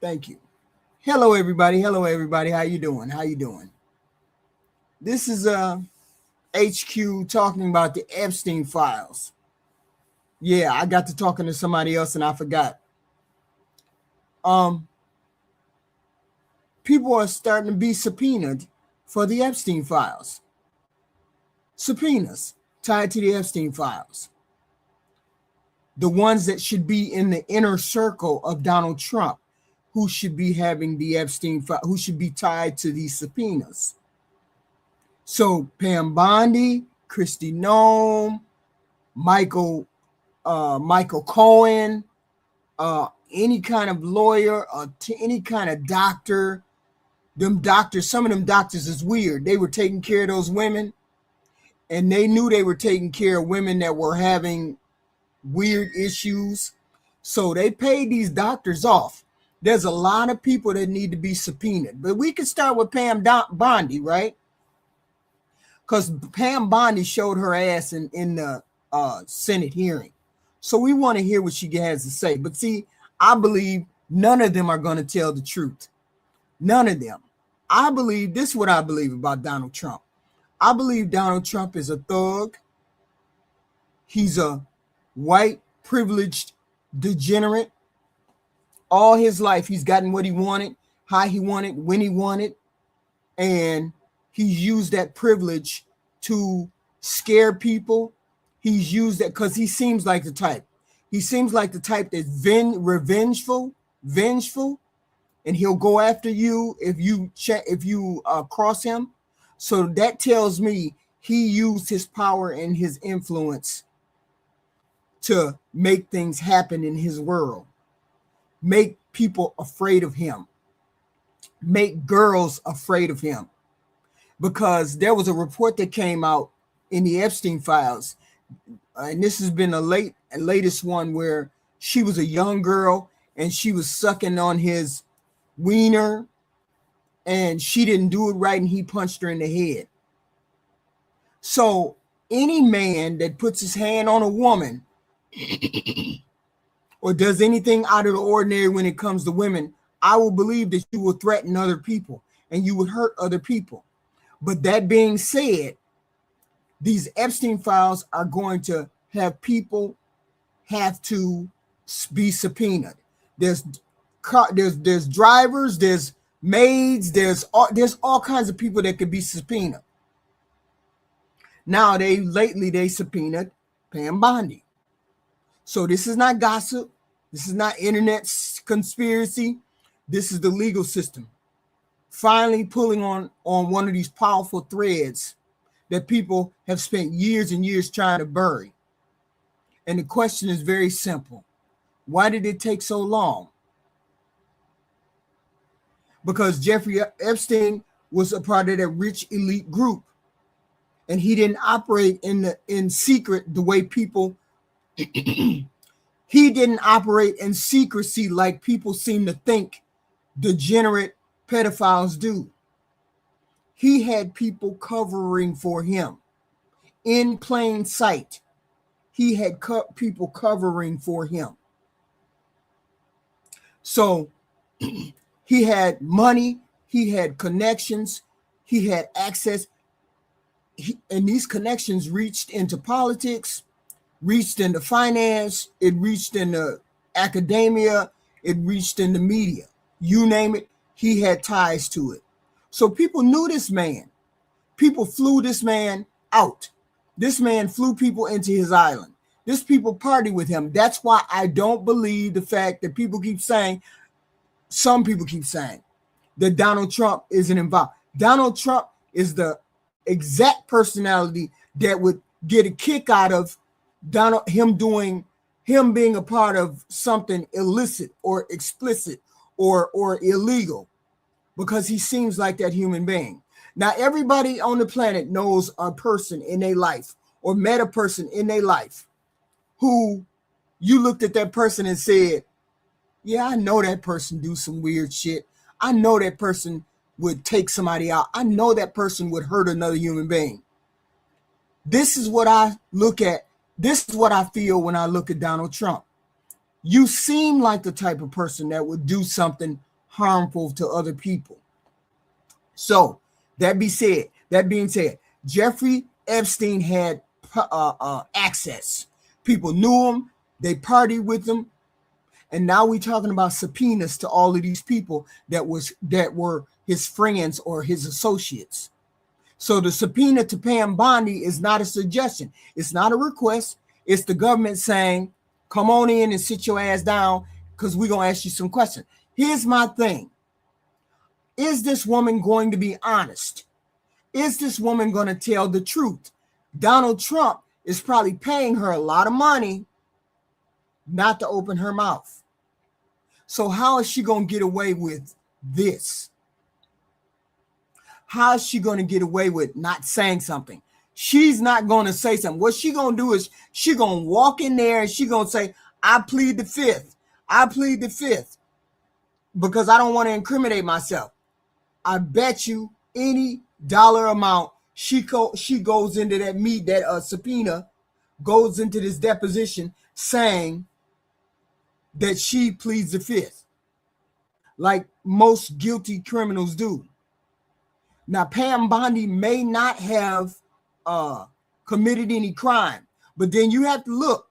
Thank you. Hello, everybody. Hello, everybody. How you doing? How you doing? This is HQ talking about the Epstein files. Yeah, I got to talking to somebody else and I forgot. Um, People are starting to be subpoenaed for the Epstein files. Subpoenas tied to the Epstein files. The ones that should be in the inner circle of Donald Trump, who should be having the Epstein file, who should be tied to these subpoenas. So Pam Bondi, Kristi Noem, Michael Cohen, any kind of lawyer, any kind of doctor. Them doctors, some of them doctors is weird. They were taking care of those women, and they knew they were taking care of women that were having weird issues. So they paid these doctors off. There's a lot of people that need to be subpoenaed. But we can start with Pam Bondi, right? Because Pam Bondi showed her ass in the Senate hearing. So we want to hear what she has to say. But see, I believe none of them are going to tell the truth. None of them. I believe, this is what I believe about Donald Trump. I believe Donald Trump is a thug. He's a white, privileged degenerate. All his life, he's gotten what he wanted, how he wanted, when he wanted. And he's used that privilege to scare people. He's used that because he seems like the type. He seems like the type that's vengeful, and he'll go after you if you cross him. So that tells me he used his power and his influence to make things happen in his world, make people afraid of him, make girls afraid of him. Because there was a report that came out in the Epstein files, and this has been a latest one where she was a young girl and she was sucking on his wiener and she didn't do it right and he punched her in the head. So any man that puts his hand on a woman or does anything out of the ordinary when it comes to women, I will believe that you will threaten other people and you would hurt other people. But that being said, these Epstein files are going to have people have to be subpoenaed. There's drivers, there's maids, there's all kinds of people that could be subpoenaed. Now they subpoenaed Pam Bondi. So this is not gossip. This is not internet conspiracy. This is the legal system finally pulling on one of these powerful threads that people have spent years and years trying to bury. And the question is very simple. Why did it take so long? Because Jeffrey Epstein was a part of that rich elite group. And he didn't operate in secret the way people, he didn't operate in secrecy like people seem to think degenerate pedophiles do. He had people covering for him in plain sight. He had people covering for him. So he had money, he had connections, he had access, and these connections reached into politics, reached into finance, it reached into academia, it reached into media. You name it, he had ties to it. So people knew this man. People flew this man out. This man flew people into his island. This people party with him. That's why I don't believe the fact that people keep saying, some people keep saying that Donald Trump isn't involved. Donald Trump is the exact personality that would get a kick out of him being a part of something illicit or explicit or illegal, because he seems like that human being. Now, everybody on the planet knows a person in their life or met a person in their life who you looked at that person and said, yeah, I know that person do some weird shit. I know that person would take somebody out. I know that person would hurt another human being. This is what I look at. This is what I feel when I look at Donald Trump. You seem like the type of person that would do something harmful to other people. So that being said, Jeffrey Epstein had access. People knew him, they partied with him, and now we're talking about subpoenas to all of these people that were his friends or his associates. So the subpoena to Pam Bondi is not a suggestion. It's not a request. It's the government saying, come on in and sit your ass down because we're going to ask you some questions. Here's my thing. Is this woman going to be honest? Is this woman going to tell the truth? Donald Trump is probably paying her a lot of money not to open her mouth. So how is she going to get away with this? How is she going to get away with not saying something? She's not going to say something. What she going to do is she going to walk in there and she going to say, I plead the fifth. I plead the fifth because I don't want to incriminate myself. I bet you any dollar amount she goes into that subpoena, goes into this deposition saying that she pleads the fifth, like most guilty criminals do. Now, Pam Bondi may not have committed any crime, but then you have to look.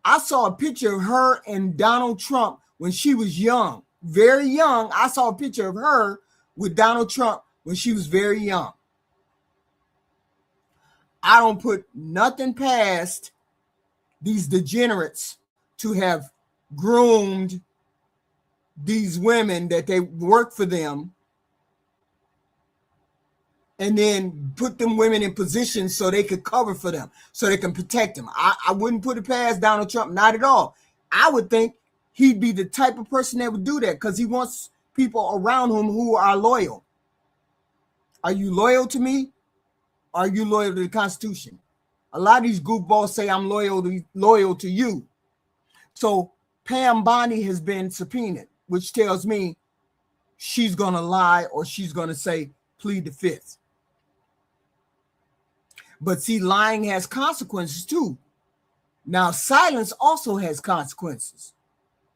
I saw a picture of her and Donald Trump when she was young, very young. I saw a picture of her with Donald Trump when she was very young. I don't put nothing past these degenerates to have groomed these women that they work for them and then put them women in positions so they could cover for them, so they can protect them. I wouldn't put it past Donald Trump, not at all. I would think he'd be the type of person that would do that because he wants people around him who are loyal. Are you loyal to me? Are you loyal to the Constitution? A lot of these goofballs say I'm loyal to you. So Pam Bondi has been subpoenaed, which tells me she's going to lie or she's going to say plead the fifth. But see, lying has consequences too. Now, silence also has consequences.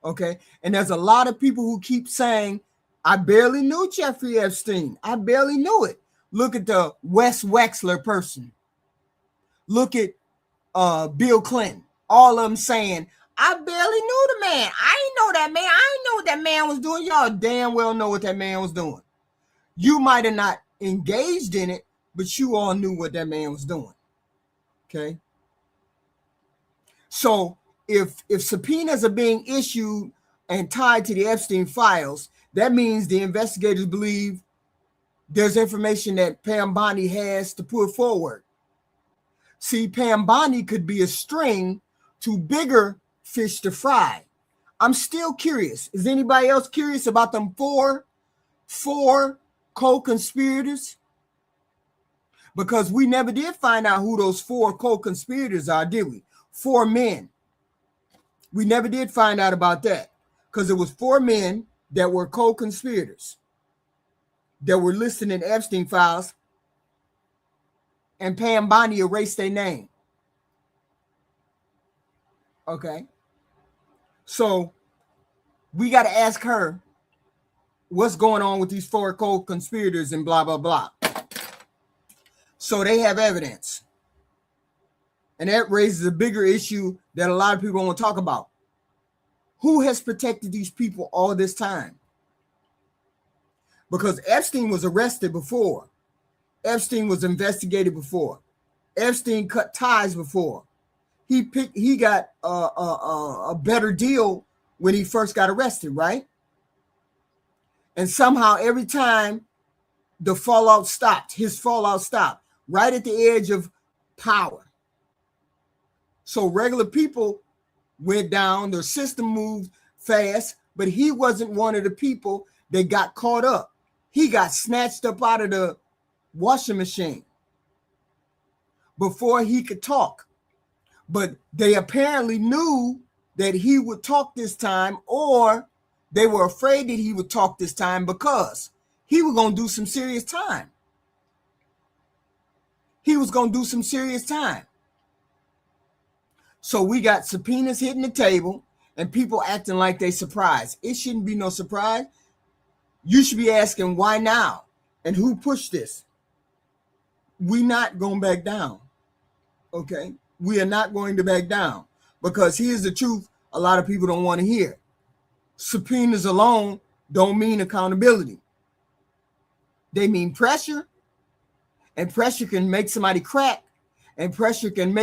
Okay. And there's a lot of people who keep saying, I barely knew Jeffrey Epstein. I barely knew it. Look at the Wes Wexler person. Look at Bill Clinton. All of them saying, I barely knew the man. I ain't know that man. I ain't know what that man was doing. Y'all damn well know what that man was doing. You might have not engaged in it, but you all knew what that man was doing. Okay. So if subpoenas are being issued and tied to the Epstein files, that means the investigators believe there's information that Pam Bondi has to put forward. See, Pam Bondi could be a string to bigger fish to fry. I'm still curious. Is anybody else curious about them four co-conspirators? Because we never did find out who those four co-conspirators are, did we? 4 men. We never did find out about that because it was 4 men that were co-conspirators that were listed in Epstein files, and Pam Bondi erased their name. Okay. So we got to ask her what's going on with these 4 co-conspirators and blah, blah, blah. So they have evidence. And that raises a bigger issue that a lot of people want to talk about. Who has protected these people all this time? Because Epstein was arrested before. Epstein was investigated before. Epstein cut ties before. He got a better deal when he first got arrested, right? And somehow every time the fallout stopped, his fallout stopped right at the edge of power. So regular people went down, their system moved fast, but he wasn't one of the people that got caught up. He got snatched up out of the washing machine before he could talk. But they apparently knew that he would talk this time, or they were afraid that he would talk this time because he was going to do some serious time. He was going to do some serious time. So we got subpoenas hitting the table and people acting like they surprised. It shouldn't be no surprise. You should be asking why now and who pushed this. We not going back down. Okay? We are not going to back down, because here's the truth a lot of people don't want to hear. Subpoenas alone don't mean accountability. They mean pressure, and pressure can make somebody crack, and pressure can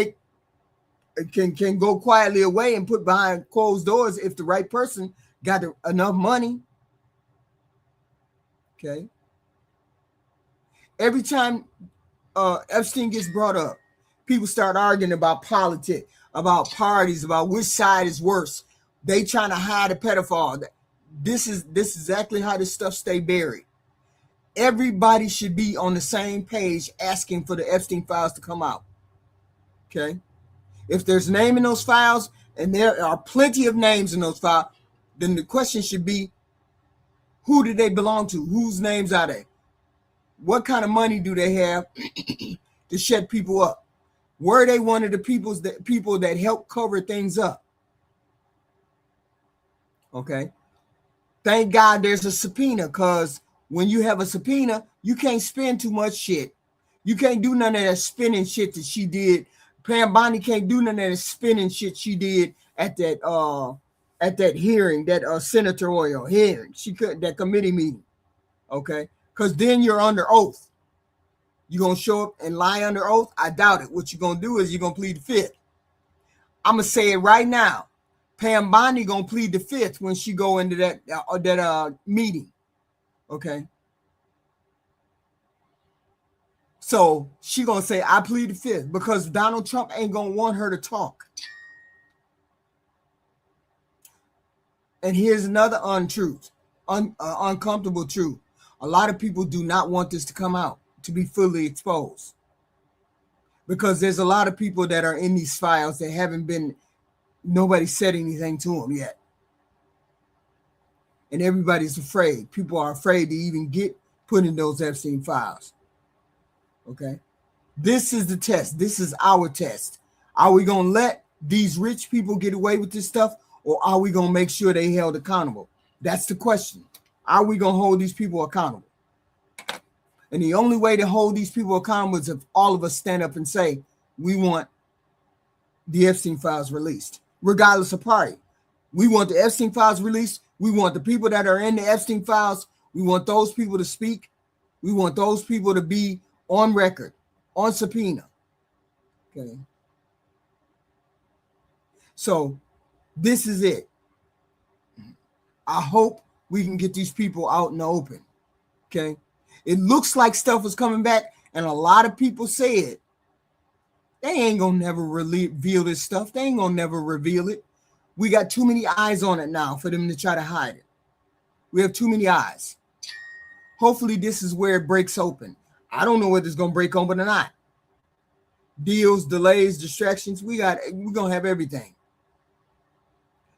go quietly away and put behind closed doors if the right person got enough money. Okay? Every time Epstein gets brought up, people start arguing about politics, about parties, about which side is worse. They trying to hide a pedophile. This is exactly how this stuff stay buried. Everybody should be on the same page asking for the Epstein files to come out. Okay? If there's a name in those files, and there are plenty of names in those files, then the question should be, who do they belong to? Whose names are they? What kind of money do they have to shut people up? Were they one of the people that help cover things up? Okay. Thank God there's a subpoena, because when you have a subpoena, you can't spend too much shit. You can't do none of that spinning shit that she did. Pam Bondi can't do none of that spinning shit she did at that hearing, that Senator Oil hearing. She could, that committee meeting. Okay. Because then you're under oath. You gonna show up and lie under oath? I doubt it. What you're gonna do is you're gonna plead the fifth. I'm gonna say it right now. Pam Bondi gonna plead the fifth when she go into that meeting. Okay. So she gonna say, I plead the fifth, because Donald Trump ain't gonna want her to talk. And here's another untruth, uncomfortable truth. A lot of people do not want this to come out, to be fully exposed, because there's a lot of people that are in these files that haven't been, nobody said anything to them yet. And everybody's afraid. People are afraid to even get put in those Epstein files. Okay. This is the test. This is our test. Are we going to let these rich people get away with this stuff, or are we going to make sure they held accountable? That's the question. Are we going to hold these people accountable? And the only way to hold these people accountable is if all of us stand up and say, we want the Epstein files released, regardless of party. We want the Epstein files released. We want the people that are in the Epstein files. We want those people to speak. We want those people to be on record, on subpoena. Okay. So this is it. I hope we can get these people out in the open. Okay. It looks like stuff is coming back, and a lot of people said they ain't gonna never reveal this stuff. They ain't gonna never reveal it. We got too many eyes on it now for them to try to hide it. We have too many eyes. Hopefully this is where it breaks open. I don't know whether it's gonna break open or not. Deals, delays, distractions, we're gonna have everything.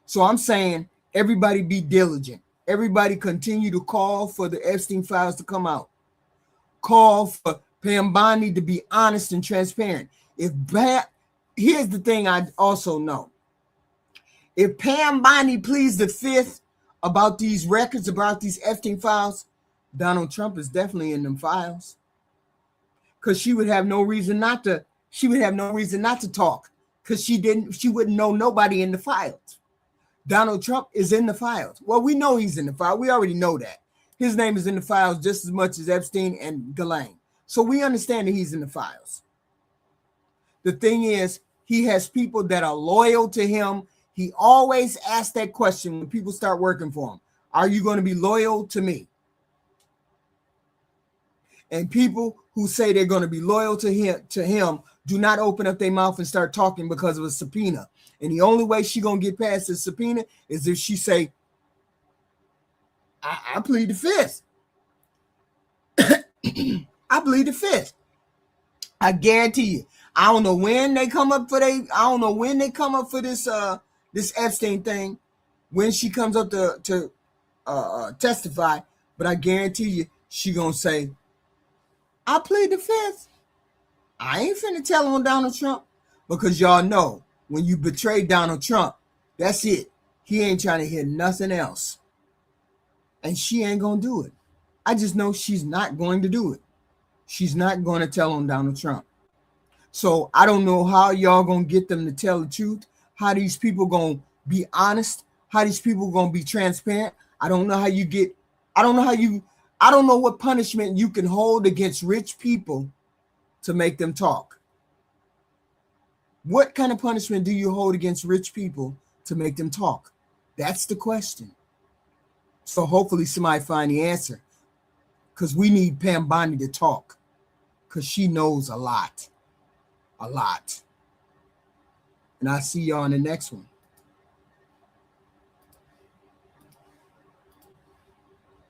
So I'm saying everybody be diligent. Everybody continue to call for the Epstein files to come out. Call for Pam Bondi to be honest and transparent. Here's the thing I also know. If Pam Bondi pleads the fifth about these records, about these Epstein files, Donald Trump is definitely in them files. Because she would have no reason not to. She would have no reason not to talk, because she wouldn't know nobody in the files. Donald Trump is in the files. Well, we know he's in the file. We already know that. His name is in the files just as much as Epstein and Ghislaine. So we understand that he's in the files. The thing is, he has people that are loyal to him. He always asks that question when people start working for him. Are you going to be loyal to me? And people who say they're going to be loyal to him do not open up their mouth and start talking because of a subpoena. And the only way she's going to get past the subpoena is if she say, I plead the fifth. I plead the fifth. I guarantee you. I don't know when they come up for this this Epstein thing, when she comes up to testify, but I guarantee you she gonna say, I plead the fifth. I ain't finna tell on Donald Trump, because y'all know when you betray Donald Trump, that's it. He ain't trying to hear nothing else. And she ain't gonna do it. I just know she's not going to do it. She's not going to tell on Donald Trump. So I don't know how y'all going to get them to tell the truth, how these people going to be honest, how these people going to be transparent. I don't know how you get, I don't know what punishment you can hold against rich people to make them talk. What kind of punishment do you hold against rich people to make them talk? That's the question. So hopefully somebody find the answer, because we need Pam Bondi to talk, because she knows a lot. And I'll see y'all in the next one.